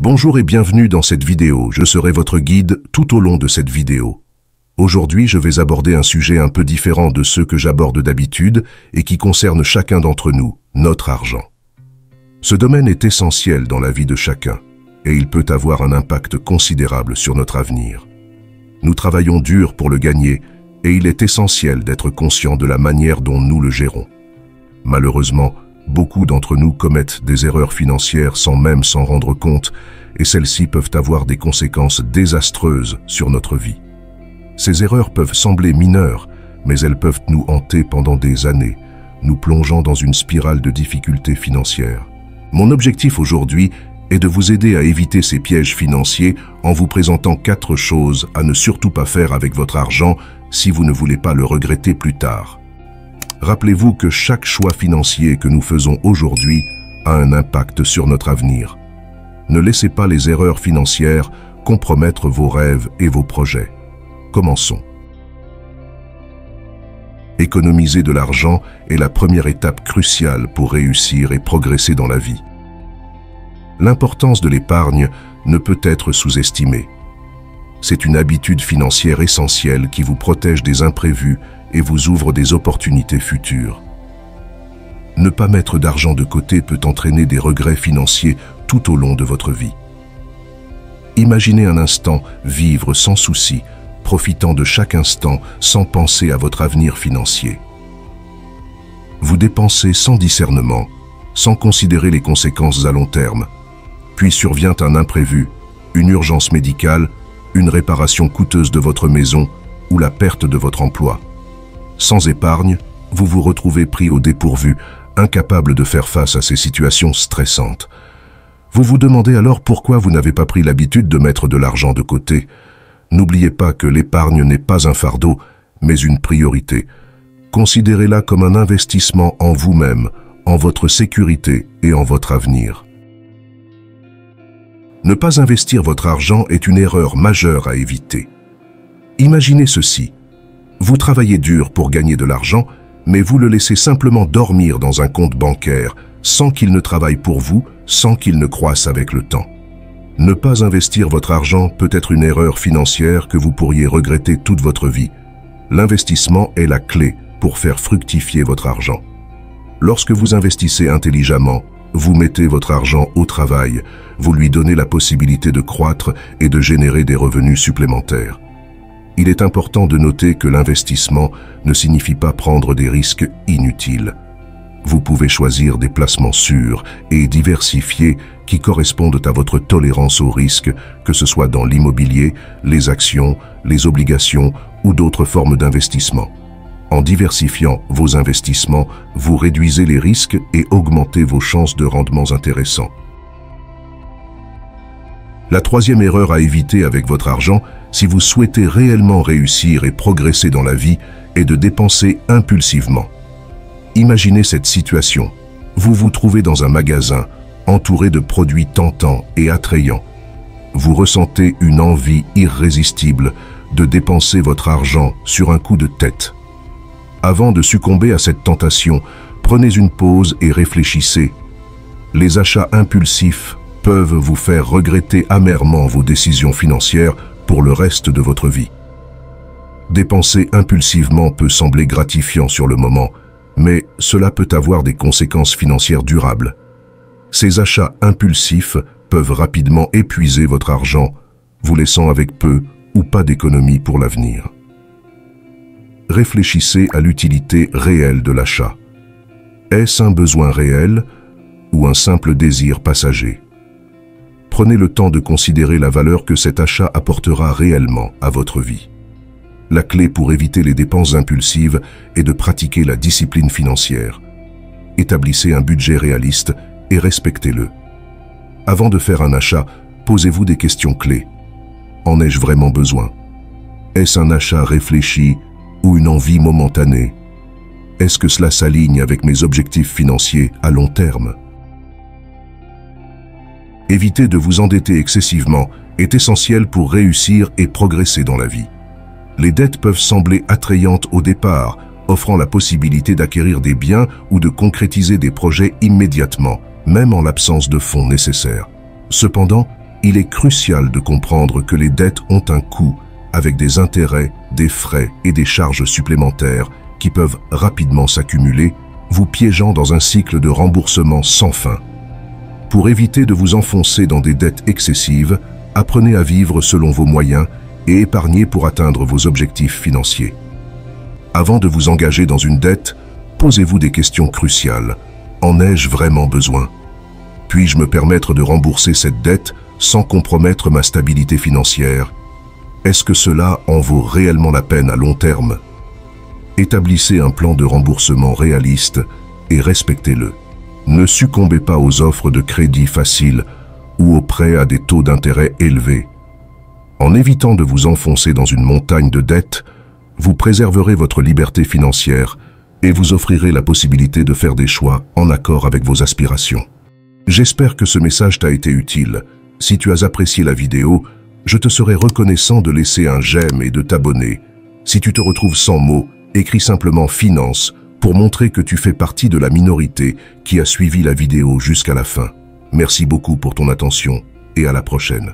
Bonjour et bienvenue dans cette vidéo, je serai votre guide tout au long de cette vidéo. Aujourd'hui, je vais aborder un sujet un peu différent de ceux que j'aborde d'habitude et qui concerne chacun d'entre nous, notre argent. Ce domaine est essentiel dans la vie de chacun et il peut avoir un impact considérable sur notre avenir. Nous travaillons dur pour le gagner et il est essentiel d'être conscient de la manière dont nous le gérons. Malheureusement, beaucoup d'entre nous commettent des erreurs financières sans même s'en rendre compte et celles-ci peuvent avoir des conséquences désastreuses sur notre vie. Ces erreurs peuvent sembler mineures, mais elles peuvent nous hanter pendant des années, nous plongeant dans une spirale de difficultés financières. Mon objectif aujourd'hui est de vous aider à éviter ces pièges financiers en vous présentant 4 choses à ne surtout pas faire avec votre argent si vous ne voulez pas le regretter plus tard. Rappelez-vous que chaque choix financier que nous faisons aujourd'hui a un impact sur notre avenir. Ne laissez pas les erreurs financières compromettre vos rêves et vos projets. Commençons. Économiser de l'argent est la première étape cruciale pour réussir et progresser dans la vie. L'importance de l'épargne ne peut être sous-estimée. C'est une habitude financière essentielle qui vous protège des imprévus et vous ouvre des opportunités futures. Ne pas mettre d'argent de côté peut entraîner des regrets financiers tout au long de votre vie. Imaginez un instant vivre sans souci, profitant de chaque instant sans penser à votre avenir financier. Vous dépensez sans discernement, sans considérer les conséquences à long terme. Puis survient un imprévu, une urgence médicale, une réparation coûteuse de votre maison ou la perte de votre emploi. Sans épargne, vous vous retrouvez pris au dépourvu, incapable de faire face à ces situations stressantes. Vous vous demandez alors pourquoi vous n'avez pas pris l'habitude de mettre de l'argent de côté. N'oubliez pas que l'épargne n'est pas un fardeau, mais une priorité. Considérez-la comme un investissement en vous-même, en votre sécurité et en votre avenir. Ne pas investir votre argent est une erreur majeure à éviter. Imaginez ceci. Vous travaillez dur pour gagner de l'argent, mais vous le laissez simplement dormir dans un compte bancaire, sans qu'il ne travaille pour vous, sans qu'il ne croisse avec le temps. Ne pas investir votre argent peut être une erreur financière que vous pourriez regretter toute votre vie. L'investissement est la clé pour faire fructifier votre argent. Lorsque vous investissez intelligemment, vous mettez votre argent au travail, vous lui donnez la possibilité de croître et de générer des revenus supplémentaires. Il est important de noter que l'investissement ne signifie pas prendre des risques inutiles. Vous pouvez choisir des placements sûrs et diversifiés qui correspondent à votre tolérance au risque, que ce soit dans l'immobilier, les actions, les obligations ou d'autres formes d'investissement. En diversifiant vos investissements, vous réduisez les risques et augmentez vos chances de rendements intéressants. La troisième erreur à éviter avec votre argent, si vous souhaitez réellement réussir et progresser dans la vie, est de dépenser impulsivement. Imaginez cette situation. Vous vous trouvez dans un magasin, entouré de produits tentants et attrayants. Vous ressentez une envie irrésistible de dépenser votre argent sur un coup de tête. Avant de succomber à cette tentation, prenez une pause et réfléchissez. Les achats impulsifs peuvent vous faire regretter amèrement vos décisions financières pour le reste de votre vie. Dépenser impulsivement peut sembler gratifiant sur le moment, mais cela peut avoir des conséquences financières durables. Ces achats impulsifs peuvent rapidement épuiser votre argent, vous laissant avec peu ou pas d'économie pour l'avenir. Réfléchissez à l'utilité réelle de l'achat. Est-ce un besoin réel ou un simple désir passager? Prenez le temps de considérer la valeur que cet achat apportera réellement à votre vie. La clé pour éviter les dépenses impulsives est de pratiquer la discipline financière. Établissez un budget réaliste et respectez-le. Avant de faire un achat, posez-vous des questions clés. En ai-je vraiment besoin? Est-ce un achat réfléchi ou une envie momentanée? Est-ce que cela s'aligne avec mes objectifs financiers à long terme? Éviter de vous endetter excessivement est essentiel pour réussir et progresser dans la vie. Les dettes peuvent sembler attrayantes au départ, offrant la possibilité d'acquérir des biens ou de concrétiser des projets immédiatement, même en l'absence de fonds nécessaires. Cependant, Il est crucial de comprendre que les dettes ont un coût, avec des intérêts, des frais et des charges supplémentaires qui peuvent rapidement s'accumuler, vous piégeant dans un cycle de remboursement sans fin. Pour éviter de vous enfoncer dans des dettes excessives, apprenez à vivre selon vos moyens et épargnez pour atteindre vos objectifs financiers. Avant de vous engager dans une dette, posez-vous des questions cruciales. En ai-je vraiment besoin? Puis-je me permettre de rembourser cette dette sans compromettre ma stabilité financière? Est-ce que cela en vaut réellement la peine à long terme? Établissez un plan de remboursement réaliste et respectez-le. Ne succombez pas aux offres de crédit faciles ou aux prêts à des taux d'intérêt élevés. En évitant de vous enfoncer dans une montagne de dettes, vous préserverez votre liberté financière et vous offrirez la possibilité de faire des choix en accord avec vos aspirations. J'espère que ce message t'a été utile. Si tu as apprécié la vidéo, je te serai reconnaissant de laisser un j'aime et de t'abonner. Si tu te retrouves sans mots, écris simplement finance pour montrer que tu fais partie de la minorité qui a suivi la vidéo jusqu'à la fin. Merci beaucoup pour ton attention et à la prochaine.